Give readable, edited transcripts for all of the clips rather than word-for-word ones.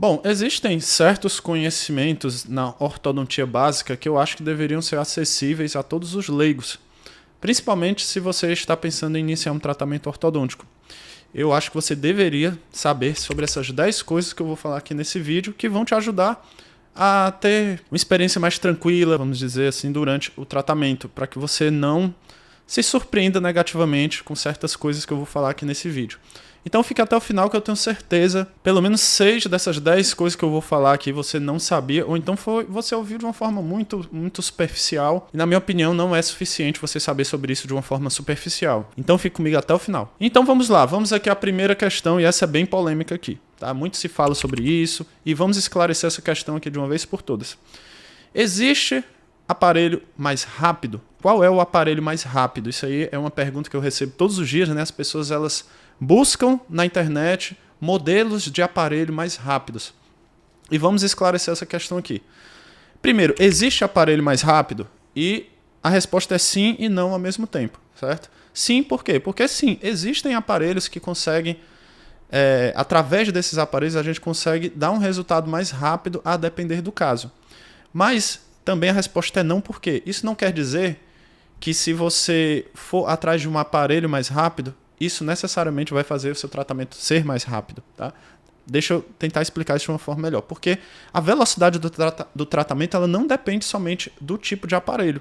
Bom, existem certos conhecimentos na ortodontia básica que eu acho que deveriam ser acessíveis a todos os leigos, principalmente se você está pensando em iniciar um tratamento ortodôntico. Eu acho que você deveria saber sobre essas 10 coisas que eu vou falar aqui nesse vídeo que vão te ajudar a ter uma experiência mais tranquila, vamos dizer assim, durante o tratamento, para que você não se surpreenda negativamente com certas coisas que eu vou falar aqui nesse vídeo. Então fique até o final que eu tenho certeza, pelo menos 6 dessas 10 coisas que eu vou falar aqui você não sabia, ou então você ouviu de uma forma muito superficial, e na minha opinião não é suficiente você saber sobre isso de uma forma superficial. Então fique comigo até o final. Então vamos lá, vamos aqui à primeira questão, e essa é bem polêmica aqui, tá? Muito se fala sobre isso, e vamos esclarecer essa questão aqui de uma vez por todas. Existe aparelho mais rápido? Qual é o aparelho mais rápido? Isso aí é uma pergunta que eu recebo todos os dias, né? As pessoas, elas buscam na internet modelos de aparelho mais rápidos. E vamos esclarecer essa questão aqui. Primeiro, existe aparelho mais rápido? E a resposta é sim e não ao mesmo tempo, certo? Sim, por quê? Porque sim, existem aparelhos que conseguem, através desses aparelhos, a gente consegue dar um resultado mais rápido a depender do caso. Mas também a resposta é não, por quê? Isso não quer dizer que se você for atrás de um aparelho mais rápido, isso necessariamente vai fazer o seu tratamento ser mais rápido, tá? Deixa eu tentar explicar isso de uma forma melhor. Porque a velocidade do tratamento ela não depende somente do tipo de aparelho.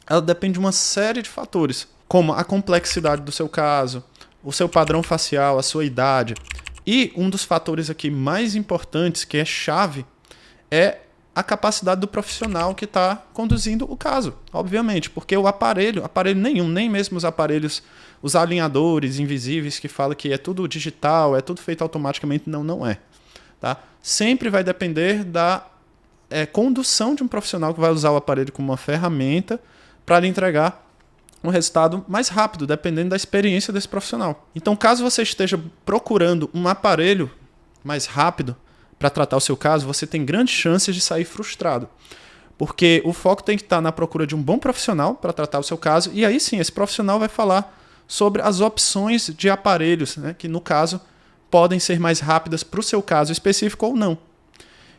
Ela depende de uma série de fatores, como a complexidade do seu caso, o seu padrão facial, a sua idade. E um dos fatores aqui mais importantes, que é chave, é a capacidade do profissional que está conduzindo o caso, obviamente, porque o aparelho nenhum, nem mesmo os aparelhos, os alinhadores invisíveis que falam que é tudo digital, é tudo feito automaticamente, não é. Tá? Sempre vai depender da condução de um profissional que vai usar o aparelho como uma ferramenta para lhe entregar um resultado mais rápido, dependendo da experiência desse profissional. Então, caso você esteja procurando um aparelho mais rápido para tratar o seu caso, você tem grandes chances de sair frustrado. Porque o foco tem que estar na procura de um bom profissional para tratar o seu caso, e aí sim, esse profissional vai falar sobre as opções de aparelhos, né, que no caso podem ser mais rápidas para o seu caso específico ou não.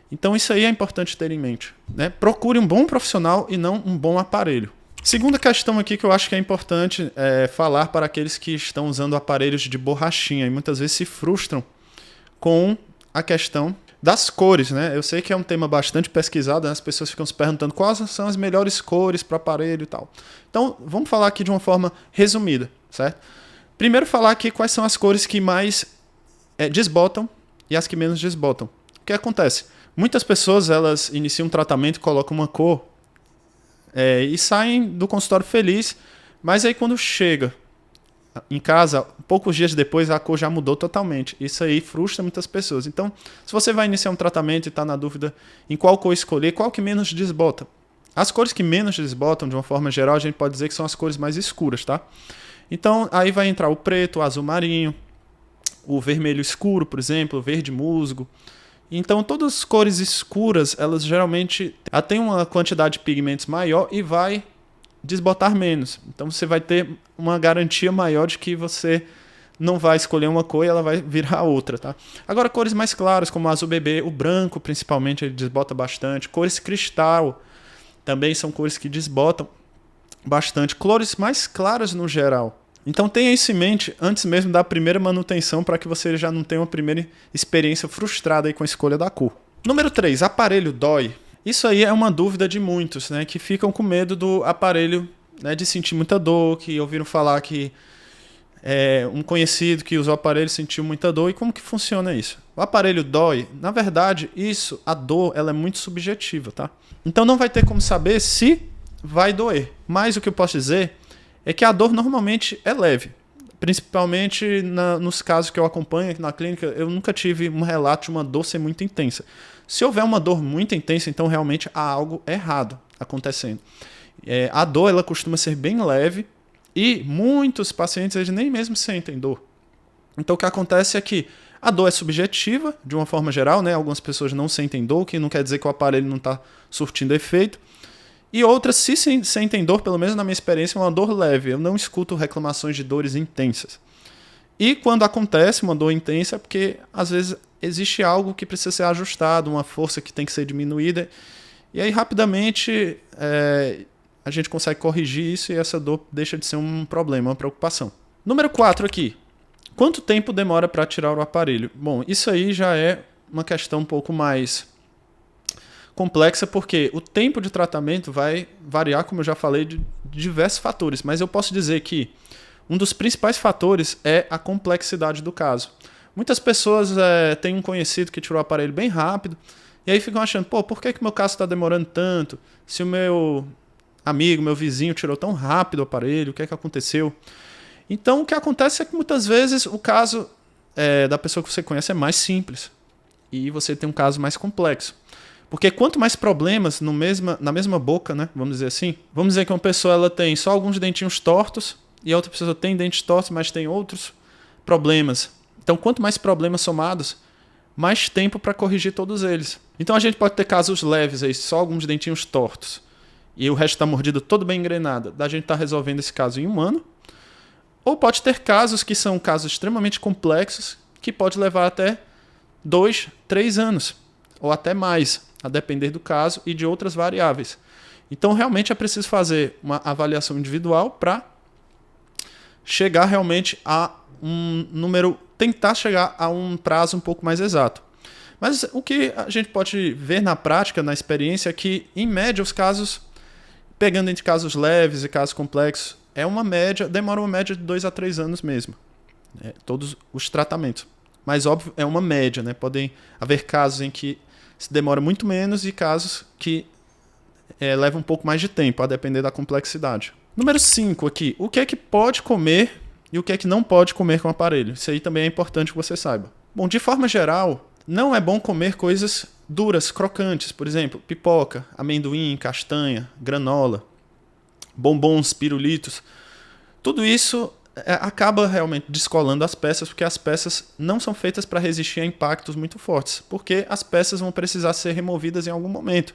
Então isso aí é importante ter em mente, né? Procure um bom profissional e não um bom aparelho. Segunda questão aqui que eu acho que é importante falar para aqueles que estão usando aparelhos de borrachinha e muitas vezes se frustram com a questão das cores, né? Eu sei que é um tema bastante pesquisado, né? As pessoas ficam se perguntando quais são as melhores cores para aparelho e tal. Então, vamos falar aqui de uma forma resumida, certo? Primeiro falar aqui quais são as cores que mais desbotam e as que menos desbotam. O que acontece? Muitas pessoas, elas iniciam um tratamento e colocam uma cor e saem do consultório feliz, mas aí quando chega em casa, poucos dias depois a cor já mudou totalmente. Isso aí frustra muitas pessoas. Então, se você vai iniciar um tratamento e está na dúvida em qual cor escolher, qual que menos desbota? As cores que menos desbotam, de uma forma geral, a gente pode dizer que são as cores mais escuras, tá? Então, aí vai entrar o preto, o azul marinho, o vermelho escuro, por exemplo, o verde musgo. Então, todas as cores escuras, elas geralmente têm uma quantidade de pigmentos maior e vai desbotar menos. Então você vai ter uma garantia maior de que você não vai escolher uma cor e ela vai virar outra, tá? Agora, cores mais claras, como o azul bebê, o branco principalmente, ele desbota bastante. Cores cristal também são cores que desbotam bastante. Cores mais claras no geral. Então tenha isso em mente antes mesmo da primeira manutenção para que você já não tenha uma primeira experiência frustrada aí com a escolha da cor. Número 3, aparelho dói. Isso aí é uma dúvida de muitos, né, que ficam com medo do aparelho, né, de sentir muita dor, que ouviram falar que um conhecido que usou o aparelho sentiu muita dor. E como que funciona isso? O aparelho dói? Na verdade, a dor, ela é muito subjetiva, tá? Então não vai ter como saber se vai doer. Mas o que eu posso dizer é que a dor normalmente é leve. Principalmente nos casos que eu acompanho aqui na clínica, eu nunca tive um relato de uma dor ser muito intensa. Se houver uma dor muito intensa, então realmente há algo errado acontecendo. A dor, ela costuma ser bem leve e muitos pacientes eles nem mesmo sentem dor. Então o que acontece é que a dor é subjetiva, de uma forma geral, né? Algumas pessoas não sentem dor, que não quer dizer que o aparelho não está surtindo efeito. E outras, se sentem dor, pelo menos na minha experiência, é uma dor leve. Eu não escuto reclamações de dores intensas. E quando acontece uma dor intensa é porque às vezes existe algo que precisa ser ajustado, uma força que tem que ser diminuída, e aí rapidamente a gente consegue corrigir isso e essa dor deixa de ser um problema, uma preocupação. Número 4 aqui. Quanto tempo demora para tirar o aparelho? Bom, isso aí já é uma questão um pouco mais complexa, porque o tempo de tratamento vai variar, como eu já falei, de diversos fatores, mas eu posso dizer que um dos principais fatores é a complexidade do caso. Muitas pessoas têm um conhecido que tirou o aparelho bem rápido, e aí ficam achando, por que meu caso está demorando tanto? Se o meu amigo, meu vizinho tirou tão rápido o aparelho, o que é que aconteceu? Então, o que acontece é que muitas vezes o caso da pessoa que você conhece é mais simples e você tem um caso mais complexo. Porque quanto mais problemas na mesma boca, né, vamos dizer assim, vamos dizer que uma pessoa ela tem só alguns dentinhos tortos e a outra pessoa tem dentes tortos, mas tem outros problemas. Então, quanto mais problemas somados, mais tempo para corrigir todos eles. Então, a gente pode ter casos leves aí, só alguns dentinhos tortos e o resto está mordido todo bem engrenado. Da gente estar resolvendo esse caso em 1 ano. Ou pode ter casos que são casos extremamente complexos, que pode levar até 2, 3 anos, ou até mais, a depender do caso e de outras variáveis. Então, realmente é preciso fazer uma avaliação individual para chegar realmente a um número, tentar chegar a um prazo um pouco mais exato. Mas o que a gente pode ver na prática, na experiência, é que, em média, os casos, pegando entre casos leves e casos complexos, demora uma média de 2 a 3 anos mesmo. Todos os tratamentos. Mas, óbvio, é uma média, né? Podem haver casos em que se demora muito menos e casos que levam um pouco mais de tempo, a depender da complexidade. Número 5 aqui. O que é que pode comer e o que é que não pode comer com o aparelho? Isso aí também é importante que você saiba. Bom, de forma geral, não é bom comer coisas duras, crocantes. Por exemplo, pipoca, amendoim, castanha, granola, bombons, pirulitos. Tudo isso acaba realmente descolando as peças, porque as peças não são feitas para resistir a impactos muito fortes, porque as peças vão precisar ser removidas em algum momento.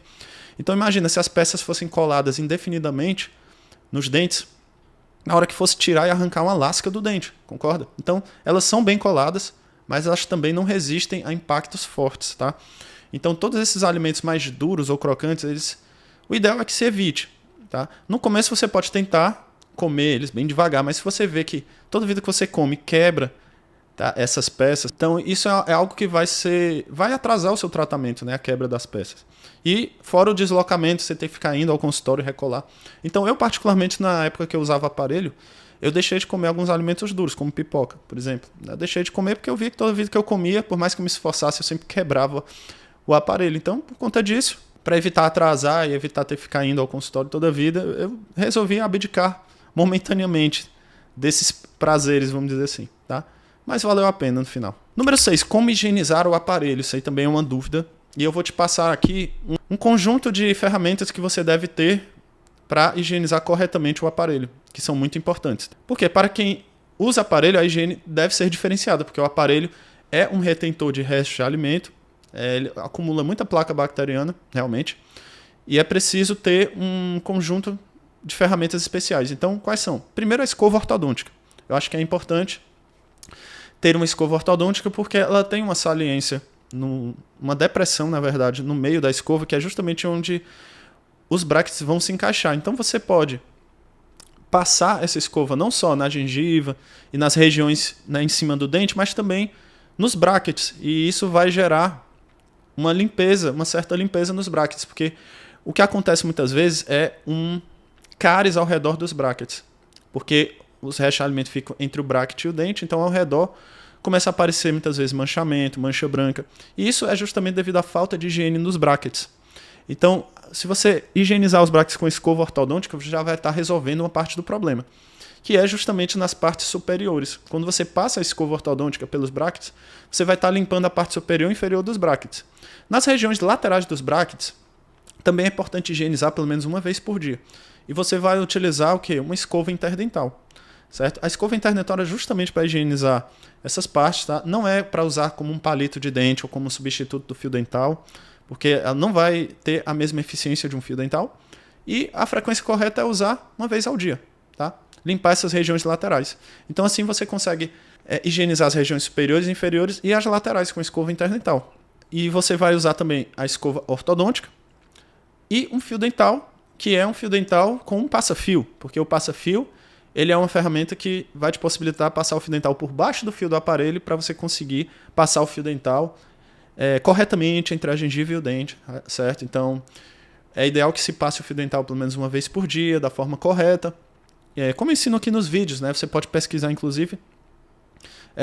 Então imagina, se as peças fossem coladas indefinidamente nos dentes, na hora que fosse tirar e arrancar uma lasca do dente, concorda? Então elas são bem coladas, mas elas também não resistem a impactos fortes, tá? Então todos esses alimentos mais duros ou crocantes, o ideal é que se evite, tá? No começo você pode tentar comer eles bem devagar, mas se você vê que toda vida que você come quebra, tá, essas peças, então isso é algo que vai atrasar o seu tratamento, né, a quebra das peças. E fora o deslocamento, você tem que ficar indo ao consultório e recolar. Então eu particularmente, na época que eu usava aparelho, eu deixei de comer alguns alimentos duros, como pipoca, por exemplo. Eu deixei de comer porque eu via que toda vida que eu comia, por mais que eu me esforçasse, eu sempre quebrava o aparelho. Então, por conta disso, para evitar atrasar e evitar ter que ficar indo ao consultório toda a vida, eu resolvi abdicar momentaneamente desses prazeres, vamos dizer assim, tá? Mas valeu a pena no final. Número 6, como higienizar o aparelho? Isso aí também é uma dúvida. E eu vou te passar aqui um conjunto de ferramentas que você deve ter para higienizar corretamente o aparelho, que são muito importantes. Porque para quem usa aparelho, a higiene deve ser diferenciada, porque o aparelho é um retentor de restos de alimento, ele acumula muita placa bacteriana, realmente, e é preciso ter um conjunto de ferramentas especiais. Então, quais são? Primeiro, a escova ortodôntica. Eu acho que é importante ter uma escova ortodôntica porque ela tem uma saliência, uma depressão, na verdade, no meio da escova, que é justamente onde os brackets vão se encaixar. Então, você pode passar essa escova não só na gengiva e nas regiões, né, em cima do dente, mas também nos brackets. E isso vai gerar uma limpeza, uma certa limpeza nos brackets, porque o que acontece muitas vezes é cáries ao redor dos brackets, porque os restos de alimento ficam entre o bracket e o dente, então ao redor começa a aparecer muitas vezes manchamento, mancha branca, e isso é justamente devido à falta de higiene nos brackets. Então, se você higienizar os brackets com escova ortodôntica, você já vai estar resolvendo uma parte do problema, que é justamente nas partes superiores. Quando você passa a escova ortodôntica pelos brackets, você vai estar limpando a parte superior e inferior dos brackets. Nas regiões laterais dos brackets, também é importante higienizar pelo menos uma vez por dia. E você vai utilizar o quê? Uma escova interdental. Certo? A escova interdental é justamente para higienizar essas partes, tá? Não é para usar como um palito de dente ou como substituto do fio dental, porque ela não vai ter a mesma eficiência de um fio dental. E a frequência correta é usar uma vez ao dia, tá? Limpar essas regiões laterais. Então assim você consegue higienizar as regiões superiores e inferiores e as laterais com escova interdental. E você vai usar também a escova ortodôntica e um fio dental, que é um fio dental com um passa-fio, porque o passa-fio ele é uma ferramenta que vai te possibilitar passar o fio dental por baixo do fio do aparelho para você conseguir passar o fio dental corretamente entre a gengiva e o dente, certo? Então, é ideal que se passe o fio dental pelo menos uma vez por dia, da forma correta. Como eu ensino aqui nos vídeos, né? Você pode pesquisar, inclusive,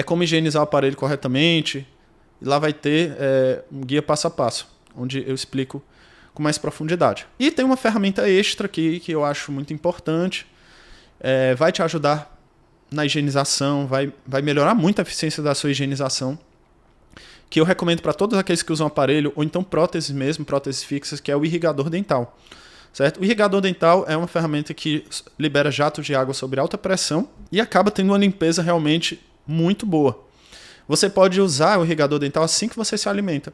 como higienizar o aparelho corretamente. E lá vai ter um guia passo a passo, onde eu explico com mais profundidade. E tem uma ferramenta extra aqui que eu acho muito importante. Vai te ajudar na higienização, vai melhorar muito a eficiência da sua higienização, que eu recomendo para todos aqueles que usam aparelho, ou então próteses mesmo, próteses fixas, que é o irrigador dental. Certo? O irrigador dental é uma ferramenta que libera jatos de água sobre alta pressão e acaba tendo uma limpeza realmente muito boa. Você pode usar o irrigador dental assim que você se alimenta.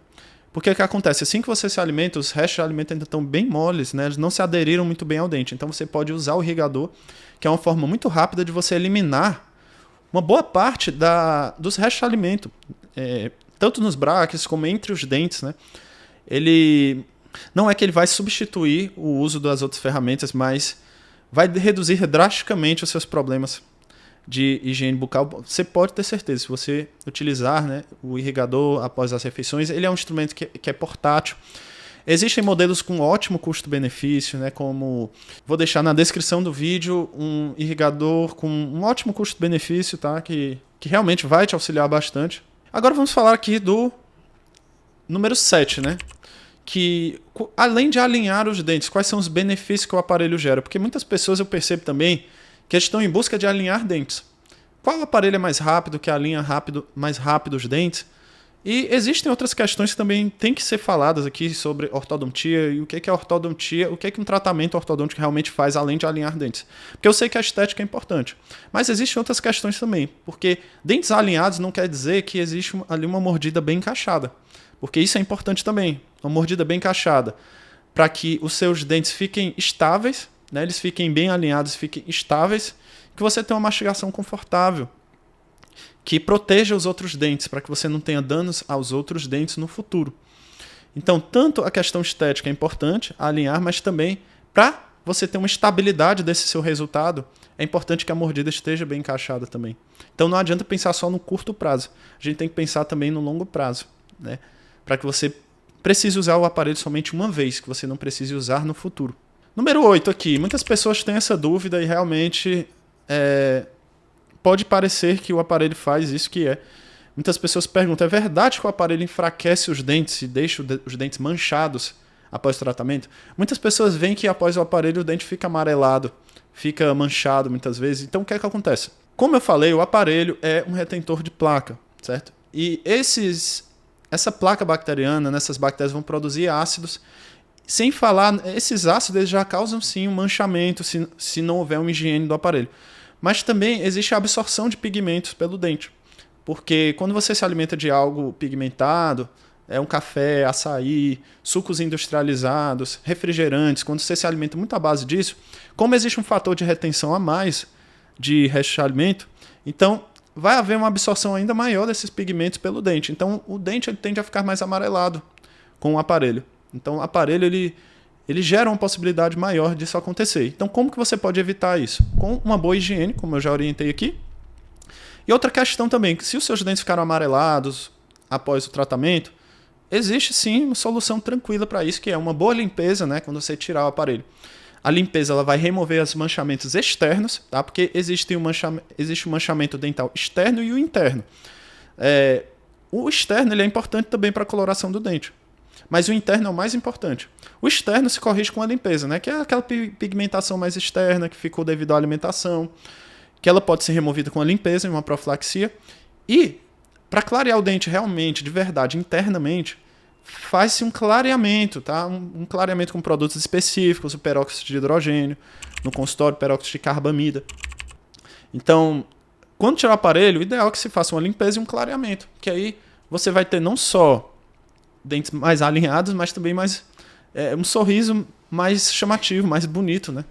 Porque o que acontece? Assim que você se alimenta, os restos de alimento ainda estão bem moles, né? Eles não se aderiram muito bem ao dente. Então você pode usar o irrigador, que é uma forma muito rápida de você eliminar uma boa parte dos restos de alimento. Tanto nos braques como entre os dentes, né? Ele não é que ele vai substituir o uso das outras ferramentas, mas vai reduzir drasticamente os seus problemas de higiene bucal. Você pode ter certeza, se você utilizar, né, o irrigador após as refeições, ele é um instrumento que é portátil. Existem modelos com ótimo custo-benefício, né, como vou deixar na descrição do vídeo um irrigador com um ótimo custo-benefício, tá, que realmente vai te auxiliar bastante. Agora vamos falar aqui do número 7, né? Que além de alinhar os dentes, quais são os benefícios que o aparelho gera? Porque muitas pessoas eu percebo também que estão em busca de alinhar dentes. Qual aparelho é mais rápido, que alinha mais rápido os dentes? E existem outras questões que também têm que ser faladas aqui sobre ortodontia e o que é ortodontia, o que é um tratamento ortodôntico realmente faz além de alinhar dentes. Porque eu sei que a estética é importante, mas existem outras questões também, porque dentes alinhados não quer dizer que existe ali uma mordida bem encaixada, porque isso é importante também, uma mordida bem encaixada, para que os seus dentes fiquem estáveis, né, eles fiquem bem alinhados, fiquem estáveis, que você tenha uma mastigação confortável, que proteja os outros dentes, para que você não tenha danos aos outros dentes no futuro. Então, tanto a questão estética é importante, alinhar, mas também, para você ter uma estabilidade desse seu resultado, é importante que a mordida esteja bem encaixada também. Então, não adianta pensar só no curto prazo. A gente tem que pensar também no longo prazo, né? Para que você precise usar o aparelho somente uma vez, que você não precise usar no futuro. Número 8 aqui. Muitas pessoas têm essa dúvida e realmente pode parecer que o aparelho faz isso que é. Muitas pessoas perguntam, é verdade que o aparelho enfraquece os dentes e deixa os dentes manchados após o tratamento? Muitas pessoas veem que após o aparelho o dente fica amarelado, fica manchado muitas vezes. Então o que é que acontece? Como eu falei, o aparelho é um retentor de placa, certo? E essa placa bacteriana, essas bactérias vão produzir ácidos. Sem falar, esses ácidos eles já causam sim um manchamento se não houver uma higiene do aparelho. Mas também existe a absorção de pigmentos pelo dente. Porque quando você se alimenta de algo pigmentado, um café, açaí, sucos industrializados, refrigerantes, quando você se alimenta muito à base disso, como existe um fator de retenção a mais de resto de alimento, então vai haver uma absorção ainda maior desses pigmentos pelo dente. Então o dente ele tende a ficar mais amarelado com o aparelho. Então o aparelho ele gera uma possibilidade maior disso acontecer. Então como que você pode evitar isso? Com uma boa higiene, como eu já orientei aqui. E outra questão também, que se os seus dentes ficaram amarelados após o tratamento, existe sim uma solução tranquila para isso, que é uma boa limpeza, né, quando você tirar o aparelho. A limpeza ela vai remover os manchamentos externos, tá? Porque existe um manchamento dental externo e o interno. O externo ele é importante também para a coloração do dente, mas o interno é o mais importante. O externo se corrige com a limpeza, né? Que é aquela pigmentação mais externa que ficou devido à alimentação, que ela pode ser removida com a limpeza e uma profilaxia. E, para clarear o dente realmente, de verdade, internamente, faz-se um clareamento, tá? Um clareamento com produtos específicos, o peróxido de hidrogênio, no consultório, peróxido de carbamida. Então, quando tirar o aparelho, o ideal é que se faça uma limpeza e um clareamento, que aí você vai ter não só dentes mais alinhados, mas também um sorriso mais chamativo, mais bonito, né?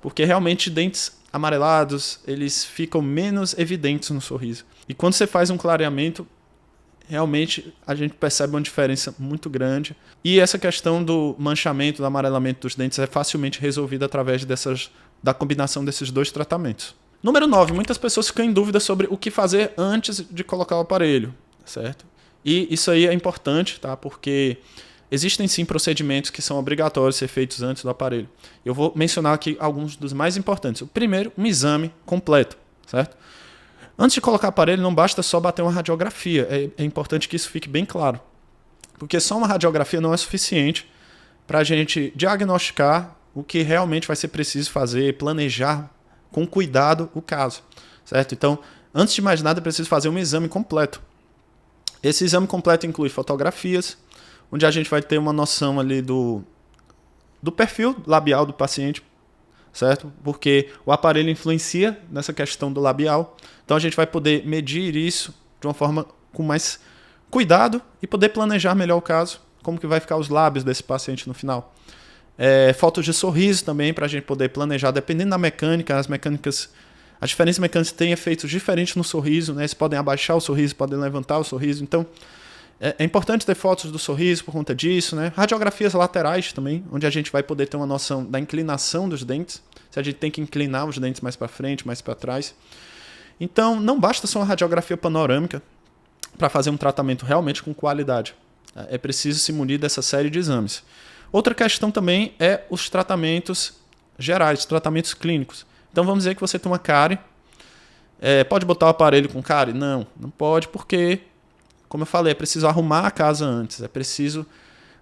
Porque realmente dentes amarelados, eles ficam menos evidentes no sorriso. E quando você faz um clareamento, realmente a gente percebe uma diferença muito grande. E essa questão do manchamento, do amarelamento dos dentes é facilmente resolvida através da combinação desses dois tratamentos. Número 9. Muitas pessoas ficam em dúvida sobre o que fazer antes de colocar o aparelho, certo? E isso aí é importante, tá? Porque existem sim procedimentos que são obrigatórios ser feitos antes do aparelho. Eu vou mencionar aqui alguns dos mais importantes. O primeiro, um exame completo, certo? Antes de colocar o aparelho, não basta só bater uma radiografia. É importante que isso fique bem claro. Porque só uma radiografia não é suficiente para a gente diagnosticar o que realmente vai ser preciso fazer, planejar com cuidado o caso, certo? Então, antes de mais nada, é preciso fazer um exame completo. Esse exame completo inclui fotografias, onde a gente vai ter uma noção ali do perfil labial do paciente, certo? Porque o aparelho influencia nessa questão do labial. Então a gente vai poder medir isso de uma forma com mais cuidado e poder planejar melhor o caso, como que vai ficar os lábios desse paciente no final. Fotos de sorriso também, para a gente poder planejar, dependendo da mecânica, as diferentes mecânicas têm efeitos diferentes no sorriso, né? Eles podem abaixar o sorriso, podem levantar o sorriso. Então, é importante ter fotos do sorriso por conta disso, né? Radiografias laterais também, onde a gente vai poder ter uma noção da inclinação dos dentes, se a gente tem que inclinar os dentes mais para frente, mais para trás. Então, não basta só uma radiografia panorâmica para fazer um tratamento realmente com qualidade. É preciso se munir dessa série de exames. Outra questão também é os tratamentos gerais, tratamentos clínicos. Então vamos dizer que você tem uma cárie. Pode botar o aparelho com cárie? Não, não pode, porque, como eu falei, é preciso arrumar a casa antes. É preciso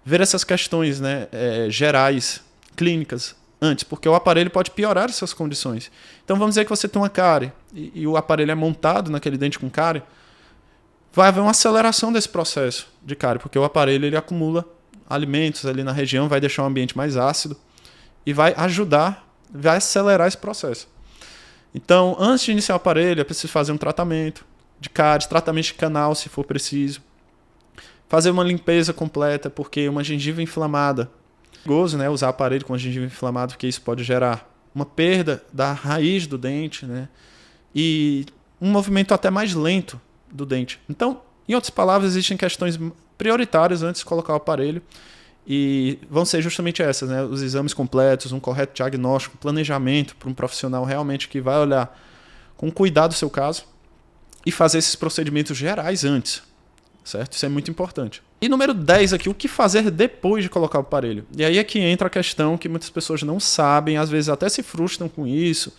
ver essas questões, né, gerais, clínicas, antes, porque o aparelho pode piorar essas condições. Então vamos dizer que você tem uma cárie e o aparelho é montado naquele dente com cárie, vai haver uma aceleração desse processo de cárie, porque o aparelho ele acumula alimentos ali na região, vai deixar o ambiente mais ácido e vai acelerar esse processo. Então, antes de iniciar o aparelho, é preciso fazer um tratamento de cáries, tratamento de canal, se for preciso. Fazer uma limpeza completa, porque uma gengiva inflamada, é perigoso, né, usar aparelho com a gengiva inflamada, porque isso pode gerar uma perda da raiz do dente, né, e um movimento até mais lento do dente. Então, em outras palavras, existem questões prioritárias antes de colocar o aparelho e vão ser justamente essas, né? Os exames completos, um correto diagnóstico, planejamento para um profissional realmente que vai olhar com cuidado o seu caso e fazer esses procedimentos gerais antes, certo? Isso é muito importante. E número 10 aqui, o que fazer depois de colocar o aparelho? E aí é que entra a questão que muitas pessoas não sabem, às vezes até se frustram com isso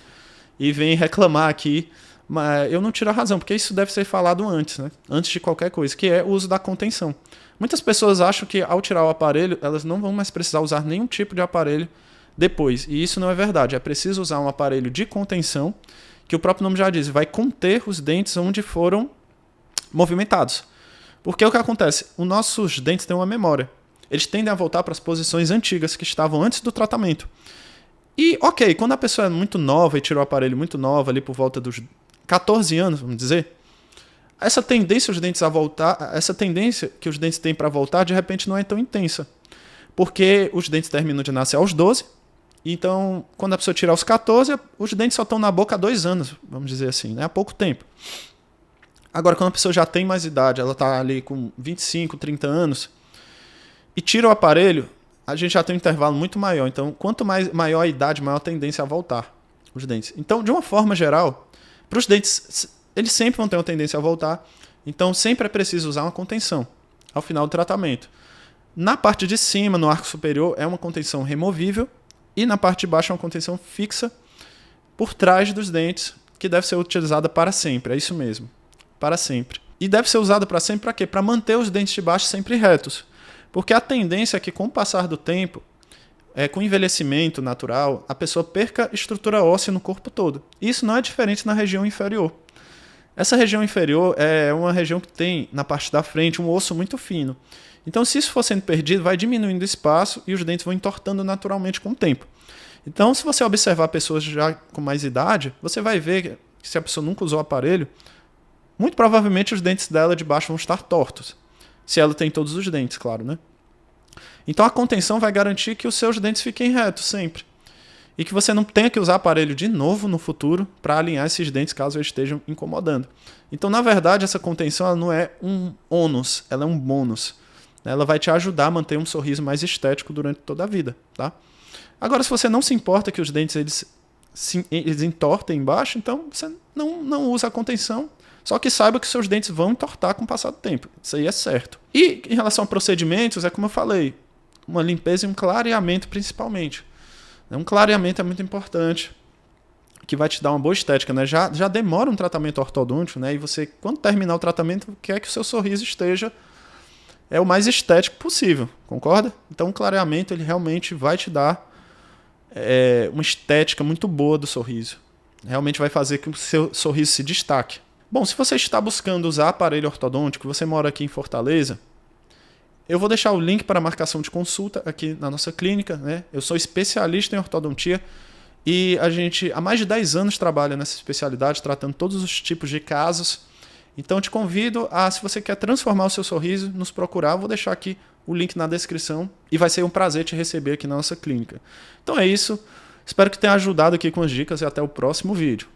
e vêm reclamar aqui. Mas eu não tiro a razão, porque isso deve ser falado antes, né? Antes de qualquer coisa, que é o uso da contenção. Muitas pessoas acham que ao tirar o aparelho, elas não vão mais precisar usar nenhum tipo de aparelho depois. E isso não é verdade. É preciso usar um aparelho de contenção, que o próprio nome já diz, vai conter os dentes onde foram movimentados. Porque o que acontece? Os nossos dentes têm uma memória. Eles tendem a voltar para as posições antigas que estavam antes do tratamento. E, ok, quando a pessoa é muito nova e tirou o aparelho muito nova, ali por volta dos 14 anos, vamos dizer, essa tendência os dentes a voltar, essa tendência que os dentes têm para voltar, de repente não é tão intensa. Porque os dentes terminam de nascer aos 12, então quando a pessoa tirar aos 14, os dentes só estão na boca há 2 anos, vamos dizer assim, né? Há pouco tempo. Agora, quando a pessoa já tem mais idade, ela está ali com 25, 30 anos, e tira o aparelho, a gente já tem um intervalo muito maior. Então, quanto maior a idade, maior a tendência a voltar os dentes. Então, de uma forma geral, para os dentes, eles sempre vão ter uma tendência a voltar. Então, sempre é preciso usar uma contenção ao final do tratamento. Na parte de cima, no arco superior, é uma contenção removível. E na parte de baixo é uma contenção fixa por trás dos dentes, que deve ser utilizada para sempre. É isso mesmo, para sempre. E deve ser usada para sempre para quê? Para manter os dentes de baixo sempre retos. Porque a tendência é que, com o passar do tempo, com envelhecimento natural, a pessoa perca estrutura óssea no corpo todo. Isso não é diferente na região inferior. Essa região inferior é uma região que tem, na parte da frente, um osso muito fino. Então, se isso for sendo perdido, vai diminuindo o espaço e os dentes vão entortando naturalmente com o tempo. Então, se você observar pessoas já com mais idade, você vai ver que se a pessoa nunca usou o aparelho, muito provavelmente os dentes dela de baixo vão estar tortos. Se ela tem todos os dentes, claro, né? Então a contenção vai garantir que os seus dentes fiquem retos sempre. e que você não tenha que usar aparelho de novo no futuro para alinhar esses dentes caso eles estejam incomodando. Então, na verdade, essa contenção ela não é um ônus, ela é um bônus. Ela vai te ajudar a manter um sorriso mais estético durante toda a vida. Tá? Agora, se você não se importa que os dentes eles entortem embaixo, então você não usa a contenção, só que saiba que seus dentes vão entortar com o passar do tempo. Isso aí é certo. E em relação a procedimentos, é como eu falei, uma limpeza e um clareamento principalmente. Um clareamento é muito importante, que vai te dar uma boa estética. Né? Já demora um tratamento ortodôntico, né? E você, quando terminar o tratamento, quer que o seu sorriso esteja o mais estético possível, concorda? Então o clareamento ele realmente vai te dar uma estética muito boa do sorriso. Realmente vai fazer que o seu sorriso se destaque. Bom, se você está buscando usar aparelho ortodôntico, você mora aqui em Fortaleza, eu vou deixar o link para marcação de consulta aqui na nossa clínica. Né? Eu sou especialista em ortodontia e a gente há mais de 10 anos trabalha nessa especialidade, tratando todos os tipos de casos. Então eu te convido a, se você quer transformar o seu sorriso, nos procurar. Eu vou deixar aqui o link na descrição e vai ser um prazer te receber aqui na nossa clínica. Então é isso. Espero que tenha ajudado aqui com as dicas e até o próximo vídeo.